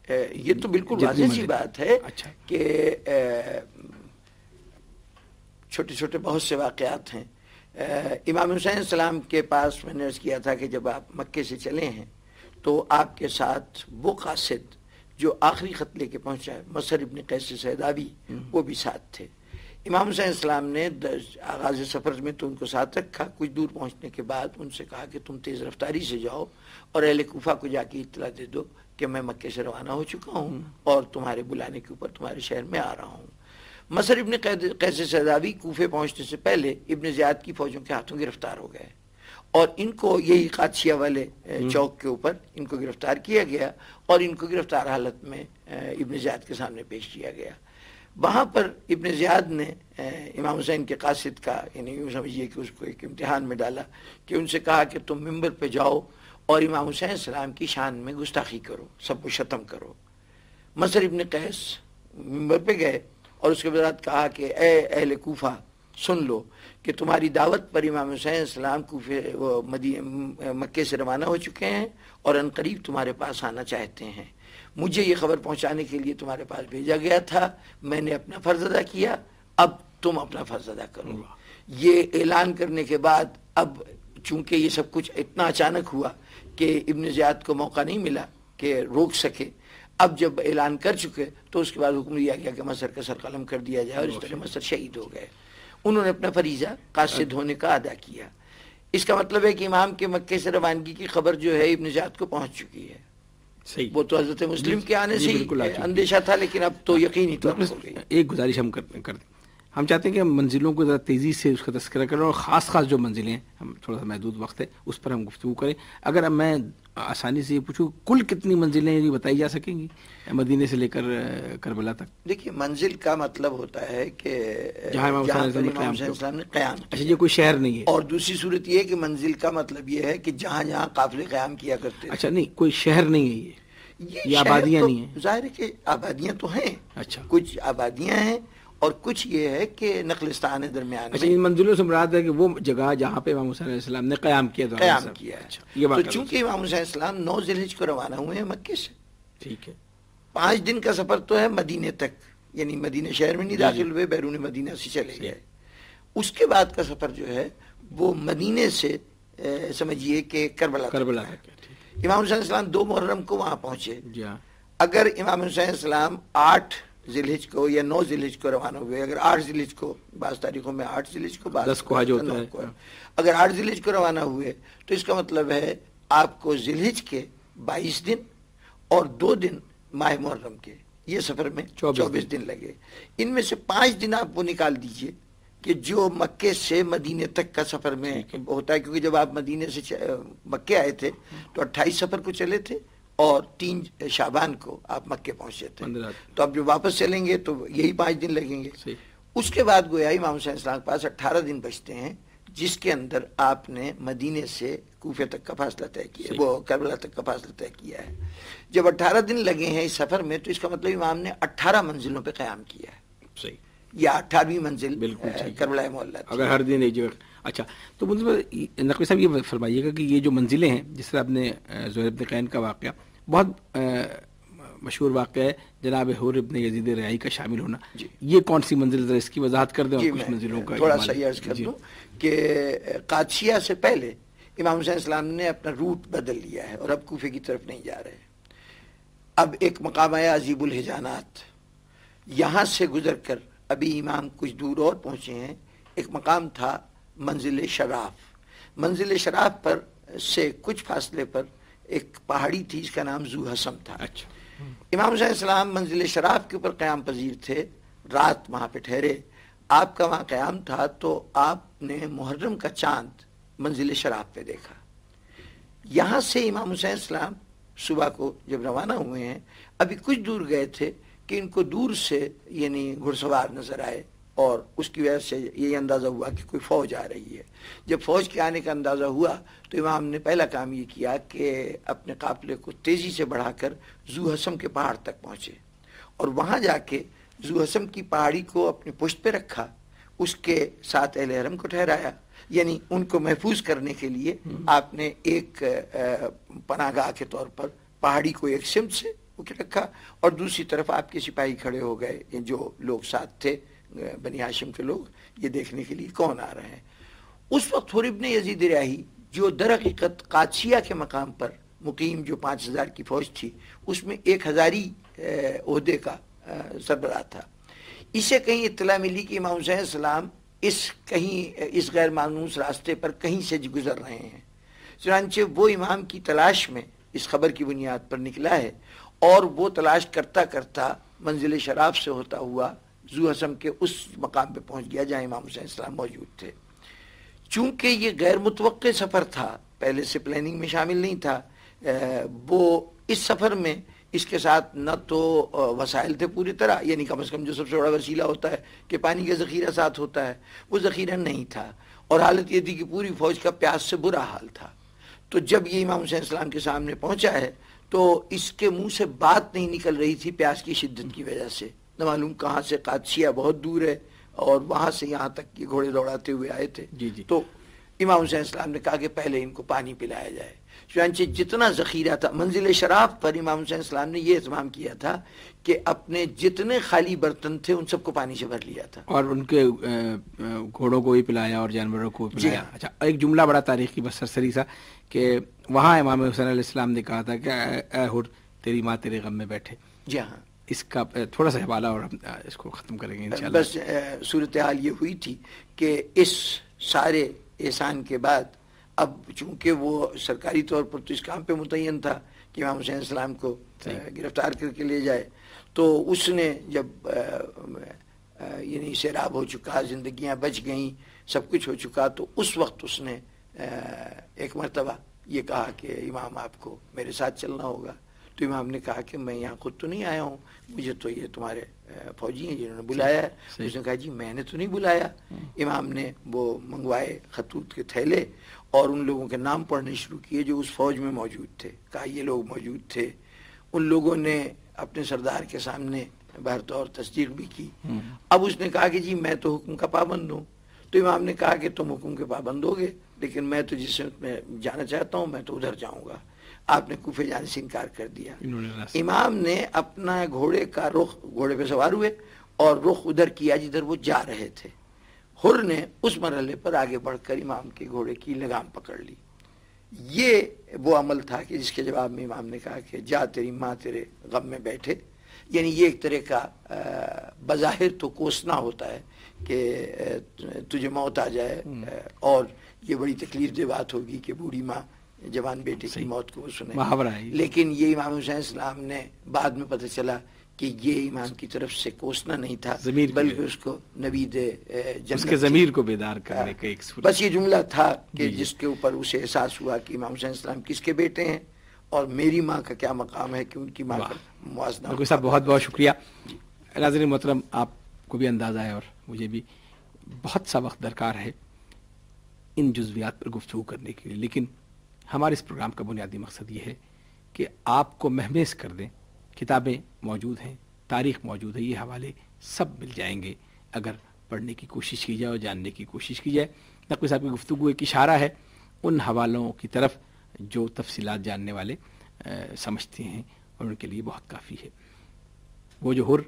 یہ تو بالکل واضح سی بات ہے کہ چھوٹے چھوٹے بہت سے واقعات ہیں. امام حسین السلام کے پاس میں نے عرض کیا تھا کہ جب آپ مکے سے چلے ہیں تو آپ کے ساتھ وہ قاصد جو آخری خط لے کے پہنچا ہے مصر ابن قیس سیداوی وہ بھی ساتھ تھے. امام حسین السلام نے آغاز سفر میں تو ان کو ساتھ رکھا. کچھ دور پہنچنے کے بعد ان سے کہا کہ تم تیز رفتاری سے جاؤ اور اہل کوفہ کو جا کے اطلاع دے دو کہ میں مکے سے روانہ ہو چکا ہوں اور تمہارے بلانے کے اوپر تمہارے شہر میں آ رہا ہوں. مصر ابن قیس سیداوی کوفے پہنچنے سے پہلے ابن زیاد کی فوجوں کے ہاتھوں گرفتار ہو گئے اور ان کو یہی قادسیہ والے چوک کے اوپر ان کو گرفتار کیا گیا اور ان کو گرفتار حالت میں ابن زیاد کے سامنے پیش کیا گیا. وہاں پر ابن زیاد نے امام حسین کے قاصد کا یعنی یوں سمجھیے کہ اس کو ایک امتحان میں ڈالا کہ ان سے کہا کہ تم ممبر پہ جاؤ اور امام حسین السلام کی شان میں گستاخی کرو، سب کو شتم کرو. مصر ابن قیس ممبر پہ گئے اور اس کے بعد کہا کہ اے اہل کوفہ سن لو کہ تمہاری دعوت پر امام حسین السلام مکے سے روانہ ہو چکے ہیں اور ان قریب تمہارے پاس آنا چاہتے ہیں. مجھے یہ خبر پہنچانے کے لیے تمہارے پاس بھیجا گیا تھا، میں نے اپنا فرض ادا کیا، اب تم اپنا فرض ادا کرو. یہ اعلان کرنے کے بعد اب چونکہ یہ سب کچھ اتنا اچانک ہوا کہ ابن زیاد کو موقع نہیں ملا کہ روک سکے. اب جب اعلان کر چکے تو اس کے بعد حکم دیا گیا کہ مصر کا سر قلم کر دیا جائے اور اس طرح مصر شہید ہو گئے. انہوں نے اپنا فریضہ قاصد ہونے کا ادا کیا. اس کا مطلب ہے کہ امام کے مکے سے روانگی کی خبر جو ہے ابن زیاد کو پہنچ چکی ہے. وہ تو حضرت مسلم کے آنے سے اندیشہ تھا لیکن اب تو یقینی طور پر ہو گئی. ایک گزارش ہم کرتے ہیں، ہم چاہتے ہیں کہ ہم منزلوں کو ذرا تیزی سے اس کا تذکرہ کریں اور خاص جو منزلیں ہیں، ہم تھوڑا سا محدود وقت ہے اس پر ہم گفتگو کریں. اگر اب میں آسانی سے یہ پوچھوں کل کتنی منزلیں یہ بتائی جا سکیں گی مدینے سے لے کر کربلا تک؟ دیکھیے منزل کا مطلب ہوتا ہے کہ جہاں امام حسین السلام نے قیام کیا. اچھا یہ کوئی شہر نہیں ہے. اور دوسری صورت یہ ہے کہ منزل کا مطلب یہ ہے کہ جہاں جہاں قافلے قیام کیا کرتے. اچھا نہیں کوئی شہر نہیں ہے یہ آبادیاں نہیں ہیں. ظاہر ہے کہ آبادیاں تو ہیں. اچھا کچھ آبادیاں ہیں اور کچھ یہ ہے کہ نقلستان درمیان. اچھا ان منزلوں سے مراد ہے کہ وہ جگہ جہاں پہ امام حسین علیہ السلام نے قیام کیا ہے. تو چونکہ امام حسین السلام 9 ذی الحجہ کو روانہ ہوئے ہیں مکے سے، ٹھیک ہے، 5 دن کا سفر تو ہے مدینے تک، یعنی مدینہ شہر میں نہیں داخل ہوئے، بیرون مدینہ سے چلے گئے. اس کے بعد کا سفر جو ہے وہ مدینے سے سمجھیے کہ کربلا. امام حسین السلام 2 محرم کو وہاں پہنچے. اگر امام حسین السلام 8 ذی الحجہ کو یا 9 ذی الحجہ کو روانہ ہوئے، اگر 8 ذی الحجہ کو، بعض تاریخوں میں 8 ذی الحجہ کو، بعض 10 کو حج ہوتا ہے، اگر 8 ذی الحجہ کو روانہ ہوئے تو اس کا مطلب ہے آپ کو ذی الحجہ کے 22 دن اور 2 دن ماہ محرم کے، یہ سفر میں 24 دن لگے. ان میں سے 5 دن آپ وہ نکال دیجئے کہ جو مکے سے مدینے تک کا سفر میں ہوتا ہے، کیونکہ جب آپ مدینے سے مکے آئے تھے تو 28 سفر کو چلے تھے اور 3 شعبان کو آپ مکے پہنچے تھے. تو اب جو واپس چلیں گے تو یہی 5 دن لگیں گے. اس کے بعد گویا امام حسین السلام کے پاس 18 دن بچتے ہیں جس کے اندر آپ نے مدینے سے کوفے تک کا فاصلہ طے کیا، وہ کربلا تک کا فاصلہ طے کیا ہے. جب 18 دن لگے ہیں اس سفر میں تو اس کا مطلب امام نے 18 منزلوں پہ قیام کیا ہے. صحیح، یا 18ویں منزل کربلا معلیٰ اگر ہر دن ایک جگہ. اچھا تو نقوی صاحب یہ فرمائیے گا کہ یہ جو منزلیں ہیں جس طرح آپ نے زہیر ابن قین کا واقعہ، بہت مشہور واقعہ ہے جناب حور ابن یزید ریاحی کا شامل ہونا، یہ کون سی منزل، ذرا اس کی وضاحت کر دیں. کچھ منزلوں کا تھوڑا سا عرض کر دوں کہ قادسیہ سے پہلے امام حسین السلام نے اپنا روٹ بدل لیا ہے اور اب کوفے کی طرف نہیں جا رہے. اب ایک مقام ہے عزیب الحجانات، یہاں سے گزر کر ابھی امام کچھ دور اور پہنچے ہیں. ایک مقام تھا منزل شراف. منزل شراف پر سے کچھ فاصلے پر ایک پہاڑی تھی جس کا نام ذو حسم تھا. اچھا امام حسین السلام منزل شراف کے اوپر قیام پذیر تھے، رات وہاں پہ ٹھہرے. آپ کا وہاں قیام تھا تو آپ نے محرم کا چاند منزل شراف پہ دیکھا. یہاں سے امام حسین السلام صبح کو جب روانہ ہوئے ہیں ابھی کچھ دور گئے تھے کہ ان کو دور سے یعنی گھڑ سوار نظر آئے اور اس کی وجہ سے یہ اندازہ ہوا کہ کوئی فوج آ رہی ہے. جب فوج کے آنے کا اندازہ ہوا تو امام نے پہلا کام یہ کیا کہ اپنے قافلے کو تیزی سے بڑھا کر ذو حسم کے پہاڑ تک پہنچے اور وہاں جا کے ذو حسم کی پہاڑی کو اپنی پشت پہ رکھا، اس کے ساتھ اہل حرم کو ٹھہرایا. یعنی ان کو محفوظ کرنے کے لیے آپ نے ایک پناہ گاہ کے طور پر پہاڑی کو ایک سمت سے وہ کیا رکھا، اور دوسری طرف آپ کے سپاہی کھڑے ہو گئے، جو لوگ ساتھ تھے بنی ہاشم کے لوگ، یہ دیکھنے کے لیے کون آ رہے ہیں۔ اس وقت حر ابن یزید ریاحی جو در حقیقت قادسیہ کے مقام پر مقیم جو 5000 کی فوج تھی، اس میں 1000 عہدے کا سربراہ تھا، اسے کہیں اطلاع ملی کہ امام حسین علیہ السلام اس غیر مانوس راستے پر کہیں سے گزر رہے ہیں، چنانچہ وہ امام کی تلاش میں اس خبر کی بنیاد پر نکلا ہے، اور وہ تلاش کرتا کرتا منزل شراف سے ہوتا ہوا ذو حسم کے اس مقام پہ پہنچ گیا جہاں امام حسین علیہ السلام موجود تھے۔ چونکہ یہ غیر متوقع سفر تھا، پہلے سے پلاننگ میں شامل نہیں تھا، وہ اس سفر میں اس کے ساتھ نہ تو وسائل تھے پوری طرح، یعنی کم از کم جو سب سے بڑا وسیلہ ہوتا ہے کہ پانی کا ذخیرہ ساتھ ہوتا ہے، وہ ذخیرہ نہیں تھا، اور حالت یہ تھی کہ پوری فوج کا پیاس سے برا حال تھا۔ تو جب یہ امام حسین السلام کے سامنے پہنچا ہے تو اس کے منہ سے بات نہیں نکل رہی تھی پیاس کی شدت کی وجہ سے، نہ معلوم کہاں سے، قادسیہ بہت دور ہے اور وہاں سے یہاں تک یہ گھوڑے دوڑاتے ہوئے آئے تھے۔ تو امام حسین السلام نے کہا کہ پہلے ان کو پانی پلایا جائے، چنانچہ جتنا ذخیرہ تھا منزل شراف پر امام حسین السلام نے یہ اہتمام کیا تھا کہ اپنے جتنے خالی برتن تھے ان سب کو پانی سے بھر لیا تھا، اور ان کے گھوڑوں کو بھی پلایا اور جانوروں کو بھی پلایا۔ اچھا، ایک جملہ بڑا تاریخی بس سرسری سا کہ وہاں امام حسین علیہ السلام نے کہا تھا کہ اے حر تیری ماں تیرے غم میں بیٹھے۔ جی ہاں، اس کا تھوڑا سا حوالہ اور ہم اس کو ختم کریں گے انشاءاللہ۔ بس صورتحال یہ ہوئی تھی کہ اس سارے احسان کے بعد اب چونکہ وہ سرکاری طور پر تو اس کام پہ متعین تھا کہ امام حسین السلام کو گرفتار کر کے لے جائے، تو اس نے جب یعنی سیراب ہو چکا، زندگیاں بچ گئیں، سب کچھ ہو چکا، تو اس وقت اس نے ایک مرتبہ یہ کہا کہ امام آپ کو میرے ساتھ چلنا ہوگا۔ تو امام نے کہا کہ میں یہاں خود تو نہیں آیا ہوں، مجھے تو یہ تمہارے فوجی ہیں جنہوں نے بلایا ہے۔ اس نے کہا جی میں نے تو نہیں بلایا۔ امام نے وہ منگوائے خطوط کے تھیلے اور ان لوگوں کے نام پڑھنے شروع کیے جو اس فوج میں موجود تھے، کہا یہ لوگ موجود تھے۔ ان لوگوں نے اپنے سردار کے سامنے بہرطور تصدیق بھی کی۔ اب اس نے کہا کہ جی میں تو حکم کا پابند ہوں۔ تو امام نے کہا کہ تم حکم کے پابند ہوگے، لیکن میں تو جس سمت میں جانا چاہتا ہوں میں تو ادھر جاؤں گا۔ آپ نے کوفے جانے سے انکار کر دیا۔ امام نے اپنا گھوڑے کا رخ، گھوڑے پہ سوار ہوئے اور رخ ادھر کیا جدھر وہ جا رہے تھے۔ حر نے اس مرحلے پر آگے بڑھ کر امام کے گھوڑے کی لگام پکڑ لی۔ یہ وہ عمل تھا کہ جس کے جواب میں امام نے کہا کہ جا تیری ماں تیرے غم میں بیٹھے، یعنی یہ ایک طرح کا بظاہر تو کوسنا ہوتا ہے کہ تجھے موت آ جائے، اور یہ بڑی تکلیف دہ بات ہوگی کہ بوڑھی ماں جوان بیٹے کی موت کو سنے، لیکن یہ امام حسین السلام نے بعد میں پتہ چلا کہ یہ امام کی طرف سے کوسنا نہیں تھا، بلکہ اس کو نوید جنت، اس کے ضمیر کو بیدار کرنے کا ایک صورت۔ بس یہ جملہ تھا کہ جس کے اوپر اسے احساس ہوا کہ امام حسین السلام کس کے بیٹے ہیں اور میری ماں کا کیا مقام ہے کہ ان کی ماں کا موازنہ۔ ڈاکٹر صاحب بہت بہت شکریہ۔ ناظرین محترم، آپ کو بھی اندازہ ہے اور مجھے بھی بہت سا وقت درکار ہے ان جزویات پر گفتگو کرنے کے لیے، لیکن ہمارے اس پروگرام کا بنیادی مقصد یہ ہے کہ آپ کو مہمیز کر دیں۔ کتابیں موجود ہیں، تاریخ موجود ہے، یہ حوالے سب مل جائیں گے اگر پڑھنے کی کوشش کی جائے اور جاننے کی کوشش کی جائے۔ نقوی صاحب کی گفتگو ایک اشارہ ہے ان حوالوں کی طرف جو تفصیلات جاننے والے سمجھتے ہیں اور ان کے لیے بہت کافی ہے۔ وہ جو حر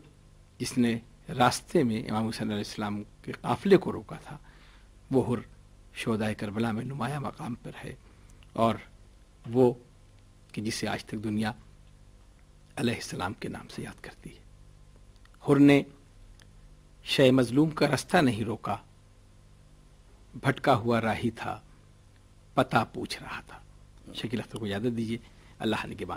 جس نے راستے میں امام حسین علیہ السلام کے قافلے کو روکا تھا، وہ حر شہدائے کربلا میں نمایاں مقام پر ہے، اور وہ کہ جسے آج تک دنیا علیہ السلام کے نام سے یاد کرتی ہے۔ حر نے شہ مظلوم کا راستہ نہیں روکا، بھٹکا ہوا راہی تھا، پتہ پوچھ رہا تھا۔ شکیل اختر کو اجازت دیجیے، اللہ نگہبان۔